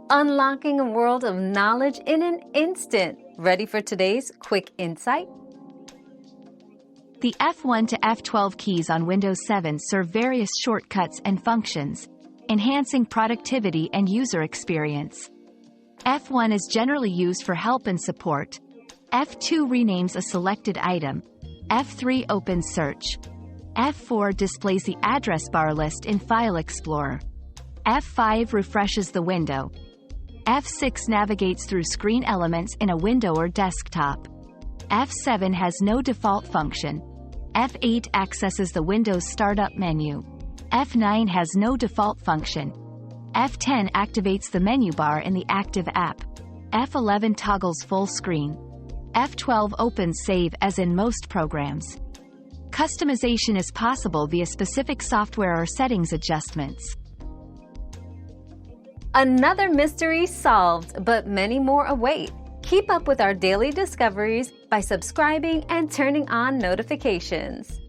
unlocking a world of knowledge in an instant. Ready for today's quick insight? The F1 to F12 keys on Windows 7 serve various shortcuts and functions, enhancing productivity and user experience. F1 is generally used for help and support. F2 renames a selected item. F3 opens search. F4 displays the address bar list in File Explorer. F5 refreshes the window. F6 navigates through screen elements in a window or desktop. F7 has no default function. F8 accesses the Windows startup menu. F9 has no default function. F10 activates the menu bar in the active app. F11 toggles full screen. F12 opens save as in most programs. Customization is possible via specific software or settings adjustments. Another mystery solved, but many more await. Keep up with our daily discoveries by subscribing and turning on notifications.